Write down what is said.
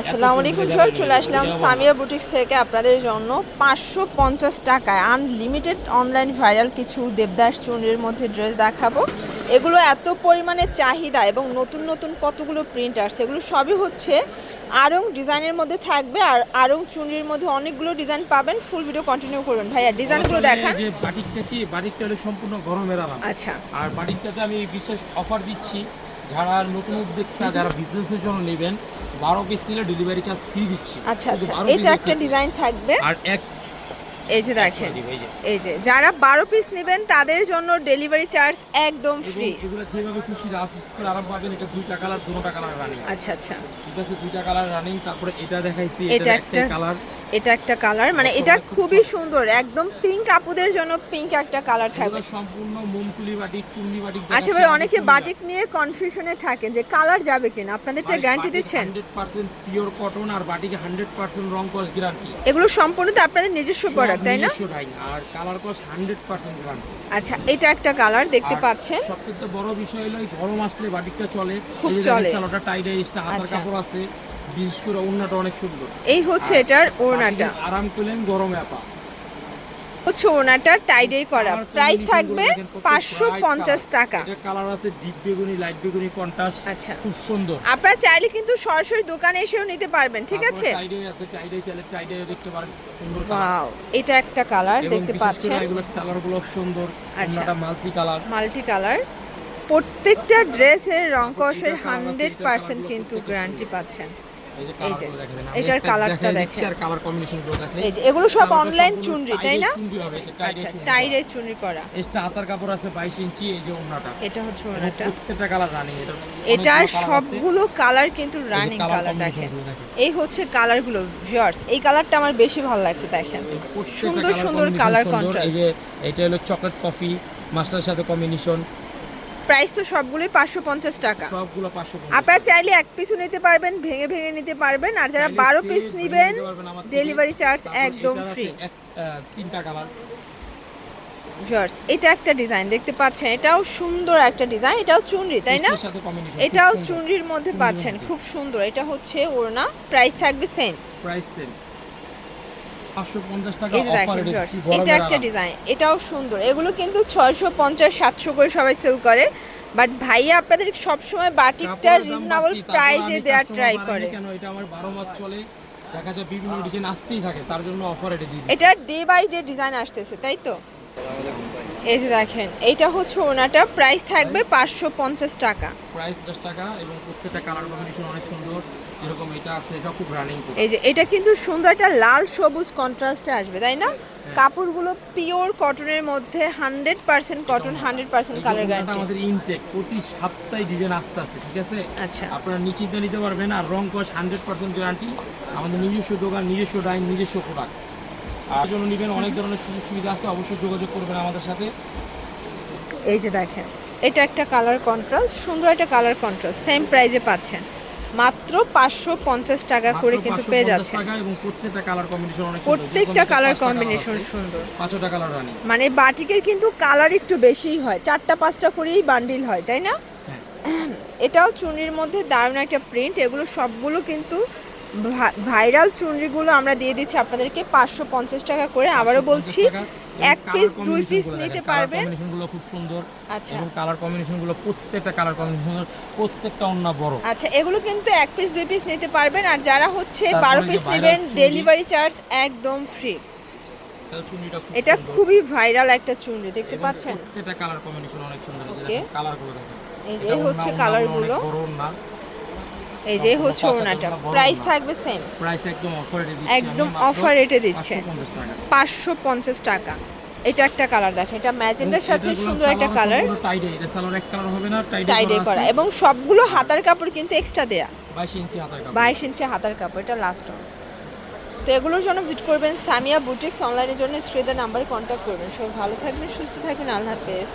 আসসালামু আলাইকুম স্যার, চলে আসলাম সামিয়া বুটিক্স থেকে আপনাদের জন্য 550 টাকায় আনলিমিটেড অনলাইন ভাইরাল কিছু দেবদাস চুনরির মধ্যে ড্রেস দেখাবো। এগুলো এত পরিমাণে চাহিদা এবং নতুন নতুন কতগুলো প্রিন্ট আসছে, এগুলো সবই হচ্ছে আড়ং ডিজাইনের মধ্যে থাকবে। আর আড়ং চুনরির মধ্যে অনেকগুলো ডিজাইন পাবেন। ফুল ভিডিও কন্টিনিউ করবেন ভাইয়া, ডিজাইনগুলো দেখান। যে বাটিকটা কি, বাটিকটা হলো সম্পূর্ণ গরমের আরাম। আচ্ছা, আর বাটিকটাতে আমি বিশেষ অফার দিচ্ছি, যারা নতুন উদ্যোক্তা যারা বিজনেসের জন্য নেবেন 12 পিস নিলে ডেলিভারি চার্জ ফ্রি দিচ্ছি। আচ্ছা আচ্ছা, এটা একটা ডিজাইন থাকবে। আর এক এই যে দেখেন, এই যে যারা 12 পিস নেবেন তাদের জন্য ডেলিভারি চার্জ একদম ফ্রি। এগুলো যেভাবে খুশি রাফ করে আরাম পাবেন। এটা দুইটা কালার, দুটোটা কালার রানিং। আচ্ছা আচ্ছা, ঠিক আছে, দুইটা কালার রানিং। তারপরে এটা দেখাইছি, এটা একটা কালার, এটা একটা কালার, মানে এটা খুবই সুন্দর, একদম পিঙ্ক আপুদের জন্য পিঙ্ক একটা কালার থাকবে। সম্পূর্ণ মোমকুলি বাটিক, চুন্নি বাটিক। আচ্ছা ভাই, অনেকে বাটিক নিয়ে কনফিউশনে থাকেন যে কালার যাবে কিনা, আপনাদেরটা গ্যারান্টি দিচ্ছেন? 100% পিওর কটন আর বাটিকে 100% রং কস গ্যারান্টি। এগুলো সম্পূর্ণ তো আপনাদের নিজস্ব প্রোডাক্ট, তাই না? আর কালার কস 100% গ্যারান্টি। আচ্ছা, এটা একটা কালার দেখতে পাচ্ছেন। সবথেকে বড় বিষয় হলো এই গরম আসলে বাটিকটা চলে, খুব চলে। সালোয়ারটা টাই ডাইসটা হাতার কাপড় আছে, বিশেষ করে ওড়নাটা অনেক সুন্দর। এই হচ্ছে এটার ওড়নাটা, আরাম করলেন গরমে আপা। হচ্ছে ওড়নাটা টাইডাই করা। প্রাইস থাকবে 550 টাকা। এটা কালার আছে ডিপ বেগুনি, লাইট বেগুনি, কন্ট্রাস্ট। আচ্ছা, খুব সুন্দর। আপনারা চাইলে কিন্তু সরাসরি দোকানে এসেও নিতে পারবেন, ঠিক আছে? টাইডাই আছে, টাইডাই চাইলে টাইডাই দেখতে পারেন। সুন্দর ওয়াও, এটা একটা কালার দেখতে পাচ্ছেন। এগুলোর সালোয়ারগুলো সুন্দর। আচ্ছা, ওড়নাটা মাল্টি কালার, মাল্টি কালার। প্রত্যেকটা ড্রেসের রং কষের 100% কিন্তু গ্যারান্টি পাচ্ছেন। এই যে এটার কালারটা দেখেন, আর কালার কম্বিনেশনগুলো দেখেন। এই যে এগুলো সব অনলাইন চুনরি, তাই না? আচ্ছা, টাইডাই চুনরি করা। এটা হাতার কাপড় আছে 22 ইঞ্চি। এই যে ওড়নাটা, এটা হচ্ছে ওড়নাটা। প্রত্যেকটা কালার রানিং। এটার সবগুলো কালার কিন্তু রানিং কালার দেখেন। এই হচ্ছে কালারগুলো ভিউয়ার্স, এই কালারটা আমার বেশি ভালো লাগছে। দেখেন সুন্দর সুন্দর কালার কন্ট্রাস্ট। এই যে এটা হলো চকলেট কফি মাস্টারের সাথে কম্বিনেশন। প্রাইস তো সবগুলোই 550 টাকা। সবগুলো 550। আপনারা চাইলে এক পিসও নিতে পারবেন, ভেঙে ভেঙে নিতে পারবেন। আর যারা 12 পিস নেবেন ডেলিভারি চার্জ একদম ফ্রি। তিনটা কালার। ভিউয়ার্স, এটা একটা ডিজাইন দেখতে পাচ্ছেন, এটাও সুন্দর একটা ডিজাইন। এটাও চুনরি, তাই না? এটাও চুনরির মধ্যে পাচ্ছেন, খুব সুন্দর। এটা হচ্ছে ওড়না, প্রাইস থাকবে সেম। প্রাইস সেম 550 টাকা এই যে দেখেন ভিউয়ার্স, এটা একটা ডিজাইন, এটাও সুন্দর। এগুলো কিন্তু 650 700 করে সবাই সেল করে, বাট ভাইয়া আপনাদের সব সময় বাটিকটা রিজনেবল প্রাইসে দেওয়ার ট্রাই করে। কেন এটা আমার 12 মাস চলে, দেখা যায় বিভিন্ন ডিজাইন আসতেই থাকে, তার জন্য অফার এটা দিই। এটা ডে বাই ডে ডিজাইন আসতেছে, তাই তো? এই যে দেখেন, এইটা হচ্ছে ওনাটা, প্রাইস থাকবে 550 টাকা। প্রাইস 10 টাকা এবং প্রত্যেকটা কালার কম্বিনেশন অনেক সুন্দর। যেরকম এটা আছে, এটা খুব রানিং। এই যে এটা কিন্তু সুন্দর, একটা লাল সবুজ কন্ট্রাস্টে আসবে, তাই না? কাপড়গুলো পিওর কটনের মধ্যে 100% কটন, 100% কালার গ্যারান্টি। আমাদের ইনটেক প্রতি সপ্তাহে ডিজাইন আসতে আছে, ঠিক আছে? আচ্ছা, আপনারা নিশ্চিন্তে নিতে পারবেন। আর রং কস 100% গ্যারান্টি। আমাদের নিজস্ব দোকান, নিজস্ব ডাইন, নিজস্ব প্রোডাক্ট। আর জন্য নেবেন, অনেক ধরনের সুযোগ সুবিধা আছে, অবশ্যই যোগাযোগ করবেন আমাদের সাথে। এই যে দেখেন, এটা একটা কালার কন্ট্রাস্ট, সুন্দর একটা কালার কন্ট্রাস্ট, সেম প্রাইসে পাচ্ছেন, মাত্র 550 টাকা করে কিন্তু পেয়ে যাচ্ছেন। এবং প্রত্যেকটা কালার কম্বিনেশন অনেক সুন্দর, প্রত্যেকটা কালার কম্বিনেশন সুন্দর। 5টা কালার রানি। মানে বাটিকের কিন্তু কালার একটু বেশিই হয়, 4টা 5টা করেই বান্ডিল হয়, তাই না? এটাও চুনরির মধ্যে দারুণ একটা প্রিন্ট। এগুলো সবগুলো কিন্তু ভাইরাল চুনরিগুলো আমরা দিয়ে দিচ্ছি আপনাদেরকে 550 টাকা করে। আবারও বলছি, এক পিস 2 পিস নিতে পারবেন। কম্বিনেশনগুলো খুব সুন্দর। আচ্ছা, এবং কালার কম্বিনেশনগুলো প্রত্যেকটা কালার কম্বিনেশন, প্রত্যেকটা অন্য বড়। আচ্ছা, এগুলো কিন্তু এক পিস 2 পিস নিতে পারবেন। আর যারা হচ্ছে 12 পিস নেবেন ডেলিভারি চার্জ একদম ফ্রি। এটা খুবই ভাইরাল একটা চুনরি দেখতে পাচ্ছেন। প্রত্যেকটা কালার কম্বিনেশন অনেক সুন্দর। কালারগুলো দেখেন, এই যে হচ্ছে কালারগুলো। এই যে হচ্ছে ওড়নাটা, প্রাইস থাকবে সেম। প্রাইস একদম অফার রেটে দিচ্ছি, একদম অফার রেটে দিচ্ছে 550 টাকা। এটা একটা কালার দেখেন, এটা ম্যাজেন্ডার সাথে সুন্দর একটা কালার, টাইডে। এটা সালোয়ার এক কালার হবে না, টাইডে করা। এবং সবগুলো হাতার কাপড় কিন্তু এক্সট্রা দেয়া, 22 ইঞ্চি হাতার কাপড়। 22 ইঞ্চি হাতার কাপড়, এটা লাস্ট ওয়ান। তো এগুলোর জন্য ভিজিট করবেন সামিয়া বুটিক্স। অনলাইনের জন্য স্ক্রিনের নাম্বারে কন্ট্যাক্ট করবেন। সবাই ভালো থাকবেন, সুস্থ থাকবেন, আল্লাহ হাফেজ।